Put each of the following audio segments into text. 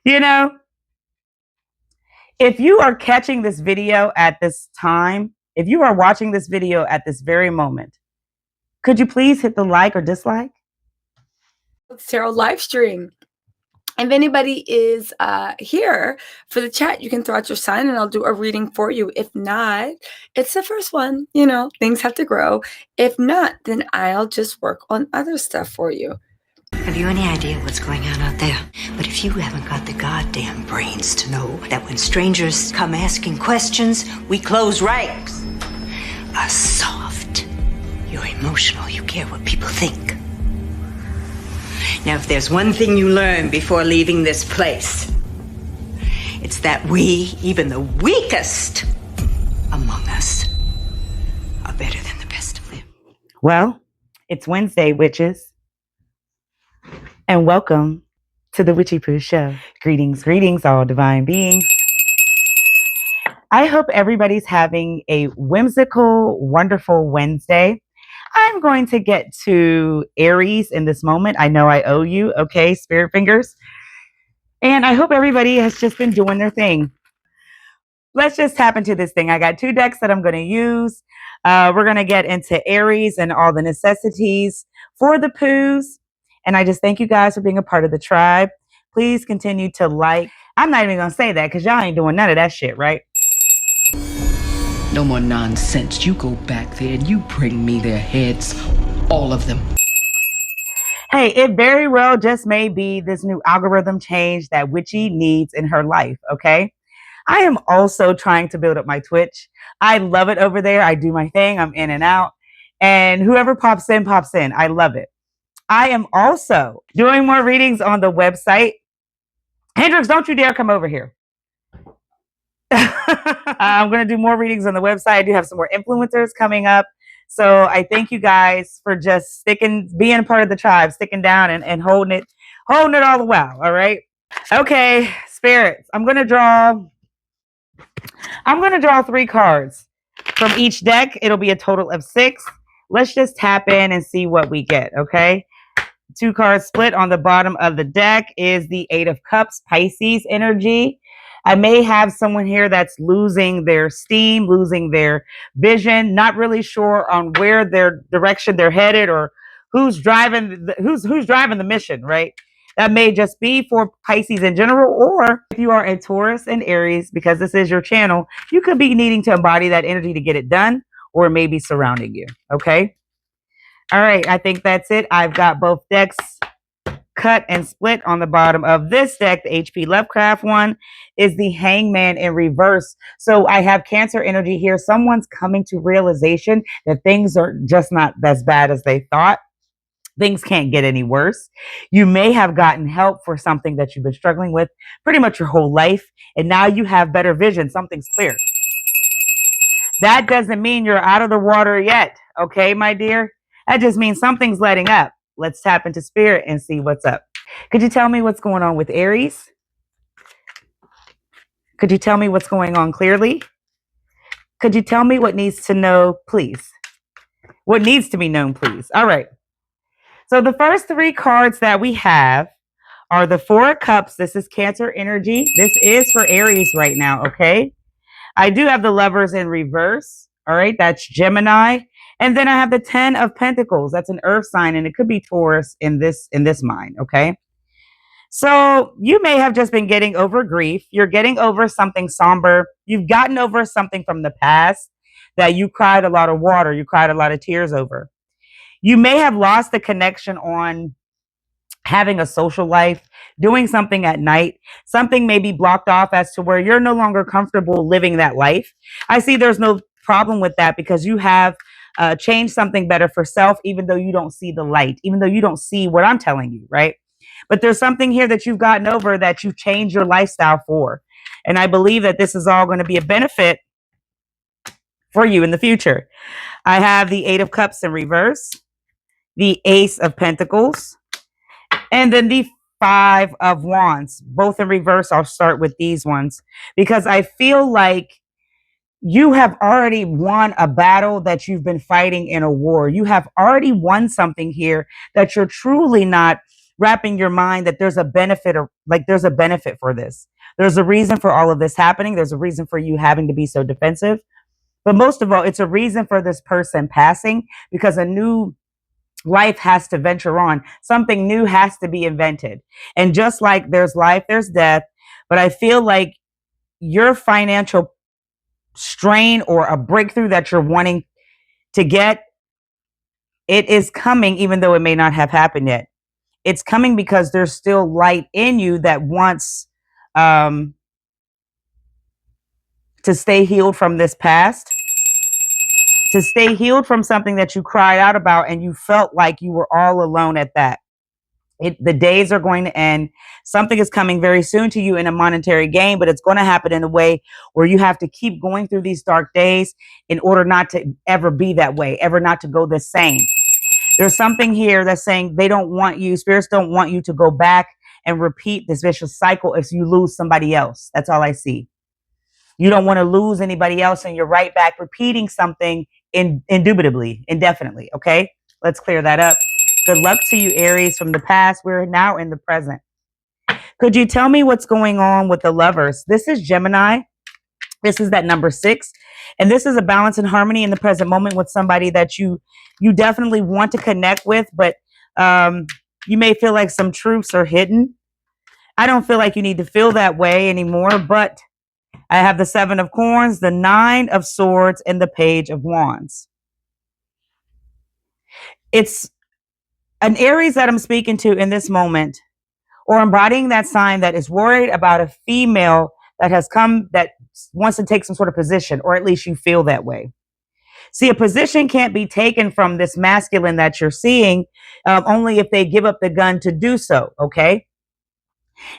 You know, if you are catching this video at this time, if you are watching this video at this very moment, could you please hit the like or dislike? Tarot live stream. If anybody is here for the chat, you can throw out your sign and I'll do a reading for you. If not, it's the first one. You know, things have to grow. If not, then I'll just work on other stuff for you. Have you any idea what's going on out there? But if you haven't got the goddamn brains to know that when strangers come asking questions, we close ranks. Are soft. You're emotional. You care what people think. Now, if there's one thing you learn before leaving this place, it's that we, even the weakest among us, are better than the best of them. Well, it's Wednesday, witches. And welcome to the Witchy Poo Show. Greetings, greetings, all divine beings. I hope everybody's having a whimsical, wonderful Wednesday. I'm going to get to Aries in this moment. I know I owe you, okay, spirit fingers. And I hope everybody has just been doing their thing. Let's just tap into this thing. I got two decks that I'm going to use. We're going to get into Aries and all the necessities for the poos. And I just thank you guys for being a part of the tribe. Please continue to like. I'm not even going to say that because y'all ain't doing none of that shit, right? No more nonsense. You go back there and you bring me their heads, all of them. Hey, it very well just may be this new algorithm change that Witchy needs in her life, okay? I am also trying to build up my Twitch. I love it over there. I do my thing. I'm in and out. And whoever pops in, pops in. I love it. I am also doing more readings on the website. Hendrix, don't you dare come over here. I'm going to do more readings on the website. I do have some more influencers coming up. So I thank you guys for just being a part of the tribe, sticking down and holding it all the while. All right. Okay, spirits. I'm going to draw 3 cards from each deck. It'll be a total of 6. Let's just tap in and see what we get. Okay. 2 cards split on the bottom of the deck is the 8 of Cups, Pisces energy. I may have someone here that's losing their steam, losing their vision, not really sure on where their direction they're headed or who's driving the mission, right? That may just be for Pisces in general, or if you are a Taurus and Aries, because this is your channel, you could be needing to embody that energy to get it done, or it may be surrounding you, okay? All right, I think that's it. I've got both decks cut and split on the bottom of this deck. The H.P. Lovecraft one is the Hangman in reverse. So I have Cancer energy here. Someone's coming to realization that things are just not as bad as they thought. Things can't get any worse. You may have gotten help for something that you've been struggling with pretty much your whole life, and now you have better vision. Something's clear. That doesn't mean you're out of the water yet, okay, my dear? That just means something's letting up. Let's tap into spirit and see what's up. Could you tell me what's going on with Aries? Could you tell me what's going on clearly? Could you tell me what needs to know, please? What needs to be known, please? All right. So the first 3 cards that we have are the 4 of Cups. This is Cancer energy. This is for Aries right now, okay? I do have the Lovers in reverse. All right, that's Gemini. And then I have the 10 of Pentacles. That's an earth sign, and it could be Taurus in this mind, okay? So you may have just been getting over grief. You're getting over something somber. You've gotten over something from the past that you cried a lot of water. You cried a lot of tears over. You may have lost the connection on having a social life, doing something at night. Something may be blocked off as to where you're no longer comfortable living that life. I see there's no problem with that because you have change something better for self, even though you don't see the light, even though you don't see what I'm telling you, right? But there's something here that you've gotten over that you've changed your lifestyle for. And I believe that this is all going to be a benefit for you in the future. I have the 8 of Cups in reverse, the Ace of Pentacles, and then the 5 of Wands, both in reverse. I'll start with these ones because I feel like you have already won a battle that you've been fighting in a war. You have already won something here that you're truly not wrapping your mind that there's a benefit, or like there's a benefit for this. There's a reason for all of this happening. There's a reason for you having to be so defensive. But most of all, it's a reason for this person passing, because a new life has to venture on. Something new has to be invented. And just like there's life, there's death. But I feel like your financial strain or a breakthrough that you're wanting to get, it is coming, even though it may not have happened yet. It's coming because there's still light in you that wants to stay healed from this past, to stay healed from something that you cried out about and you felt like you were all alone at that. The days are going to end. Something is coming very soon to you in a monetary gain, but it's going to happen in a way where you have to keep going through these dark days in order not to ever be that way, ever not to go the same. There's something here that's saying they don't want you, spirits don't want you to go back and repeat this vicious cycle if you lose somebody else. That's all I see. You don't want to lose anybody else, and you're right back repeating something indubitably, indefinitely. Okay, let's clear that up. Good luck to you, Aries, from the past. We're now in the present. Could you tell me what's going on with the lovers? This is Gemini. This is that number 6. And this is a balance and harmony in the present moment with somebody that you definitely want to connect with, but you may feel like some truths are hidden. I don't feel like you need to feel that way anymore, but I have the 7 of Corns, the 9 of Swords, and the Page of Wands. It's an Aries that I'm speaking to in this moment, or embodying that sign that is worried about a female that has come that wants to take some sort of position, or at least you feel that way. See, a position can't be taken from this masculine that you're seeing only if they give up the gun to do so, okay?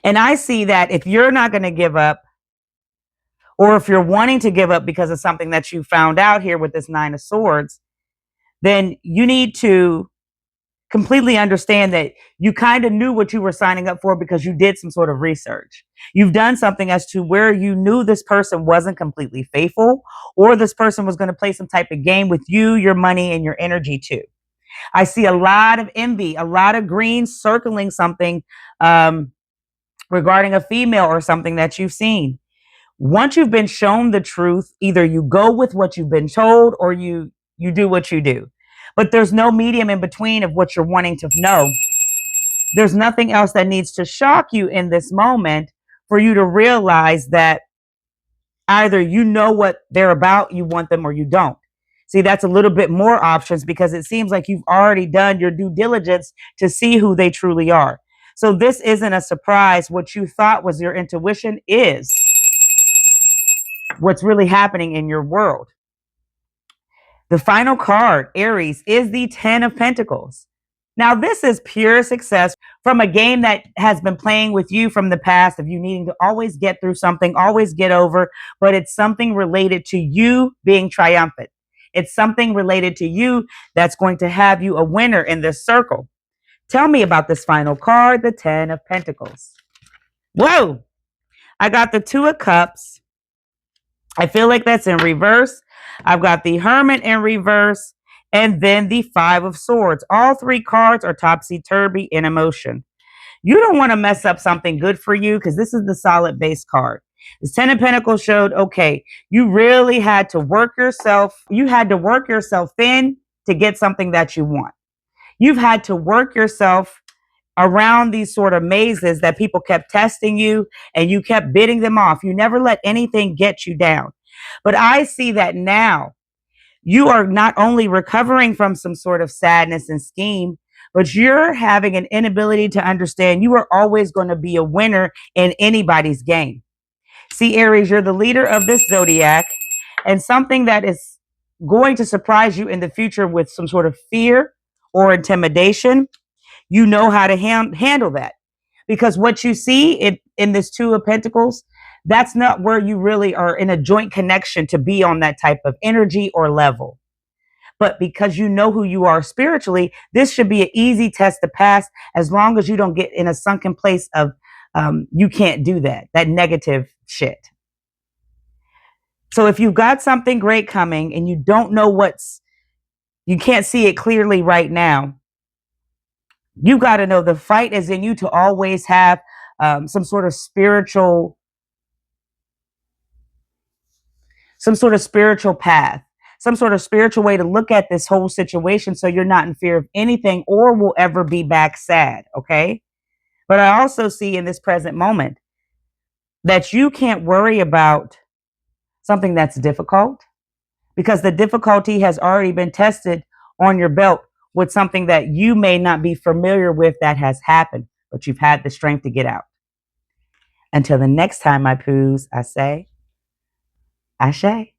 And I see that if you're not going to give up, or if you're wanting to give up because of something that you found out here with this 9 of Swords, then you need to completely understand that you kind of knew what you were signing up for because you did some sort of research. You've done something as to where you knew this person wasn't completely faithful, or this person was going to play some type of game with you, your money, and your energy too. I see a lot of envy, a lot of green circling something regarding a female or something that you've seen. Once you've been shown the truth, either you go with what you've been told or you do what you do. But there's no medium in between of what you're wanting to know. There's nothing else that needs to shock you in this moment for you to realize that either you know what they're about, you want them, or you don't. See, that's a little bit more options because it seems like you've already done your due diligence to see who they truly are. So this isn't a surprise. What you thought was your intuition is what's really happening in your world. The final card, Aries, is the 10 of Pentacles. Now, this is pure success from a game that has been playing with you from the past of you needing to always get through something, always get over, but it's something related to you being triumphant. It's something related to you that's going to have you a winner in this circle. Tell me about this final card, the 10 of Pentacles. Whoa! I got the 2 of Cups. I feel like that's in reverse. I've got the Hermit in reverse, and then the 5 of Swords. All 3 cards are topsy-turvy in emotion. You don't want to mess up something good for you because this is the solid base card. The 10 of Pentacles showed, okay, you really had to work yourself. You had to work yourself thin to get something that you want. You've had to work yourself around these sort of mazes that people kept testing you and you kept bidding them off. You never let anything get you down. But I see that now you are not only recovering from some sort of sadness and scheme, but you're having an inability to understand you are always going to be a winner in anybody's game. See, Aries, you're the leader of this zodiac, and something that is going to surprise you in the future with some sort of fear or intimidation, you know how to handle that. Because what you see in this 2 of Pentacles, that's not where you really are in a joint connection to be on that type of energy or level. But because you know who you are spiritually, this should be an easy test to pass as long as you don't get in a sunken place of you can't do that negative shit. So if you've got something great coming and you don't know you can't see it clearly right now, You got to know the fight is in you to always have some sort of spiritual path, some sort of spiritual way to look at this whole situation, so you're not in fear of anything or will ever be back sad. Okay. But I also see in this present moment that you can't worry about something that's difficult, because the difficulty has already been tested on your belt with something that you may not be familiar with that has happened, but you've had the strength to get out. Until the next time, my poos, I say, Ashe.